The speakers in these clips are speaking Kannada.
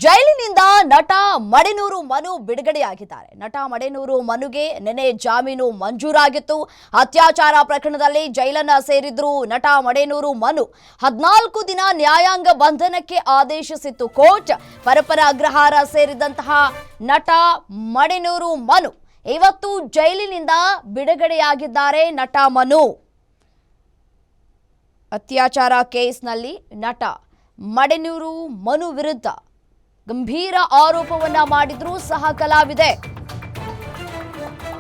ಜೈಲಿನಿಂದ ನಟ ಮಡೆನೂರು ಮನು ಬಿಡುಗಡೆಯಾಗಿದ್ದಾರೆ. ನಟ ಮಡೆನೂರು ಮನುಗೆ ನೆನೆ ಜಾಮೀನು ಮಂಜೂರಾಗಿತ್ತು. ಅತ್ಯಾಚಾರ ಪ್ರಕರಣದಲ್ಲಿ ಜೈಲನ್ನ ಸೇರಿದ್ರು ನಟ ಮಡೆನೂರು ಮನು. 14 ದಿನ ನ್ಯಾಯಾಂಗ ಬಂಧನಕ್ಕೆ ಆದೇಶಿಸಿತ್ತು ಕೋರ್ಟ್. ಪರಪ್ಪನ ಅಗ್ರಹಾರ ಸೇರಿದಂತಹ ನಟ ಮಡೆನೂರು ಮನು ಇವತ್ತು ಜೈಲಿನಿಂದ ಬಿಡುಗಡೆಯಾಗಿದ್ದಾರೆ. ನಟ ಮನು ಅತ್ಯಾಚಾರ ಕೇಸ್ನಲ್ಲಿ ನಟ ಮಡೆನೂರು ಮನು ವಿರುದ್ಧ ಗಂಭೀರ ಆರೋಪವನ್ನ ಮಾಡಿದ್ರು ಸಹ ಕಲಾವಿದೆ.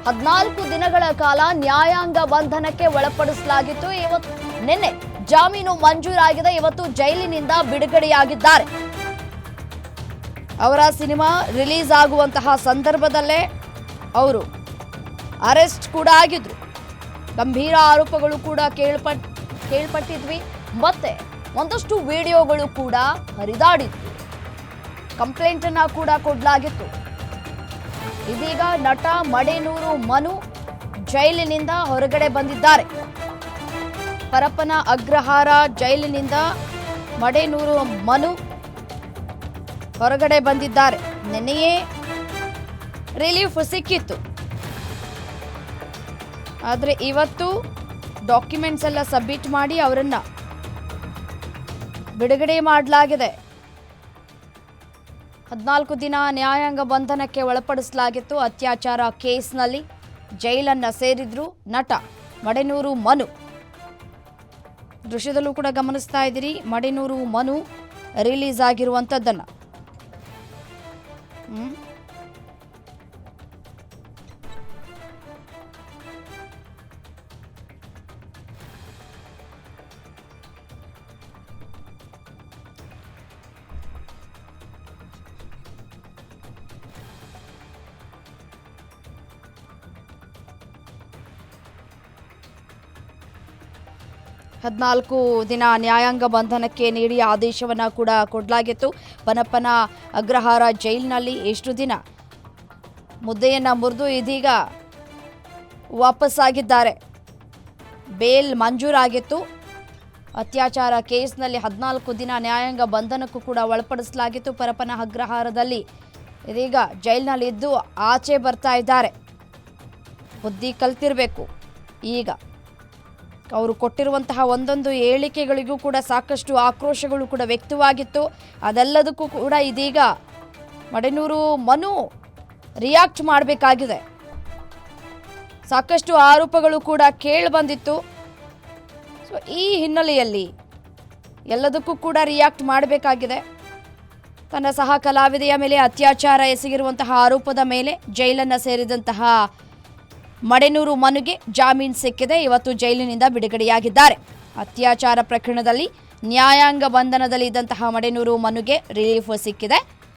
14 ದಿನಗಳ ಕಾಲ ನ್ಯಾಯಾಂಗ ಬಂಧನಕ್ಕೆ ಒಳಪಡಿಸಲಾಗಿತ್ತು. ಇವತ್ತು ನಿನ್ನೆ ಜಾಮೀನು ಮಂಜೂರಾಗಿದೆ. ಇವತ್ತು ಜೈಲಿನಿಂದ ಬಿಡುಗಡೆಯಾಗಿದ್ದಾರೆ. ಅವರ ಸಿನಿಮಾ ರಿಲೀಸ್ ಆಗುವಂತಹ ಸಂದರ್ಭದಲ್ಲೇ ಅವರು ಅರೆಸ್ಟ್ ಕೂಡ ಆಗಿದ್ರು. ಗಂಭೀರ ಆರೋಪಗಳು ಕೂಡ ಕೇಳ್ಪಟ್ಟಿದ್ವಿ. ಮತ್ತೆ ಒಂದಷ್ಟು ವಿಡಿಯೋಗಳು ಕೂಡ ಹರಿದಾಡಿದ್ವು. ಕಂಪ್ಲೇಂಟ್ ಅನ್ನ ಕೂಡ ಕೊಡಲಾಗಿತ್ತು. ಇದೀಗ ನಟ ಮಡೆನೂರು ಮನು ಜೈಲಿನಿಂದ ಹೊರಗಡೆ ಬಂದಿದ್ದಾರೆ. ಪರಪ್ಪನ ಅಗ್ರಹಾರ ಜೈಲಿನಿಂದ ಮಡೆನೂರು ಮನು ಹೊರಗಡೆ ಬಂದಿದ್ದಾರೆ. ನಿನ್ನೆಯೇ ರಿಲೀಫ್ ಸಿಕ್ಕಿತ್ತು. ಆದರೆ ಇವತ್ತು ಡಾಕ್ಯುಮೆಂಟ್ಸ್ ಎಲ್ಲ ಸಬ್ಮಿಟ್ ಮಾಡಿ ಅವರನ್ನ ಬಿಡುಗಡೆ ಮಾಡಲಾಗಿದೆ. 14 ದಿನ ನ್ಯಾಯಾಂಗ ಬಂಧನಕ್ಕೆ ಒಳಪಡಿಸಲಾಗಿತ್ತು. ಅತ್ಯಾಚಾರ ಕೇಸ್ನಲ್ಲಿ ಜೈಲನ್ನ ಸೇರಿದ್ರು ನಟ ಮಡೆನೂರು ಮನು. ದೃಶ್ಯದಲ್ಲೂ ಕೂಡ ಗಮನಿಸ್ತಾ ಇದ್ದೀರಿ ಮಡೆನೂರು ಮನು ರಿಲೀಸ್ ಆಗಿರುವಂಥದ್ದನ್ನ. ಹದಿನಾಲ್ಕು ದಿನ ನ್ಯಾಯಾಂಗ ಬಂಧನಕ್ಕೆ ನೀಡಿ ಆದೇಶವನ್ನು ಕೂಡ ಕೊಡಲಾಗಿತ್ತು. ಪರಪ್ಪನ ಅಗ್ರಹಾರ ಜೈಲಿನಲ್ಲಿ ಎಷ್ಟು ದಿನ ಮುದ್ದೆಯನ್ನು ಮುರಿದು ಇದೀಗ ವಾಪಸ್ಸಾಗಿದ್ದಾರೆ. ಬೇಲ್ ಮಂಜೂರಾಗಿತ್ತು. ಅತ್ಯಾಚಾರ ಕೇಸ್ನಲ್ಲಿ 14 ದಿನ ನ್ಯಾಯಾಂಗ ಬಂಧನಕ್ಕೂ ಕೂಡ ಒಳಪಡಿಸಲಾಗಿತ್ತು. ಪರಪ್ಪನ ಅಗ್ರಹಾರದಲ್ಲಿ ಇದೀಗ ಜೈಲಿನಲ್ಲಿ ಇದ್ದು ಆಚೆ ಬರ್ತಾ ಇದ್ದಾರೆ. ಬುದ್ಧಿ ಕಲ್ತಿರಬೇಕು. ಈಗ ಅವರು ಕೊಟ್ಟಿರುವಂತಹ ಒಂದೊಂದು ಹೇಳಿಕೆಗಳಿಗೂ ಕೂಡ ಸಾಕಷ್ಟು ಆಕ್ರೋಶಗಳು ಕೂಡ ವ್ಯಕ್ತವಾಗಿತ್ತು. ಅದೆಲ್ಲದಕ್ಕೂ ಕೂಡ ಇದೀಗ ಮಡೆನೂರು ಮನು ರಿಯಾಕ್ಟ್ ಮಾಡಬೇಕಾಗಿದೆ. ಸಾಕಷ್ಟು ಆರೋಪಗಳು ಕೂಡ ಕೇಳಿ ಬಂದಿತ್ತು. ಸೊ ಈ ಹಿನ್ನೆಲೆಯಲ್ಲಿ ಎಲ್ಲದಕ್ಕೂ ಕೂಡ ರಿಯಾಕ್ಟ್ ಮಾಡಬೇಕಾಗಿದೆ. ತನ್ನ ಸಹ ಕಲಾವಿದೆಯ ಮೇಲೆ ಅತ್ಯಾಚಾರ ಎಸಗಿರುವಂತಹ ಆರೋಪದ ಮೇಲೆ ಜೈಲನ್ನು ಸೇರಿದಂತಹ ಮಡೆನೂರು ಮನುಗೆ ಜಾಮೀನು ಸಿಕ್ಕಿದೆ. ಇವತ್ತು ಜೈಲಿನಿಂದ ಬಿಡುಗಡೆಯಾಗಿದ್ದಾರೆ. ಅತ್ಯಾಚಾರ ಪ್ರಕರಣದಲ್ಲಿ ನ್ಯಾಯಾಂಗ ಬಂಧನದಲ್ಲಿ ಇದ್ದಂತಹ ಮಡೆನೂರು ಮನುಗೆ ರಿಲೀಫ್ ಸಿಕ್ಕಿದೆ.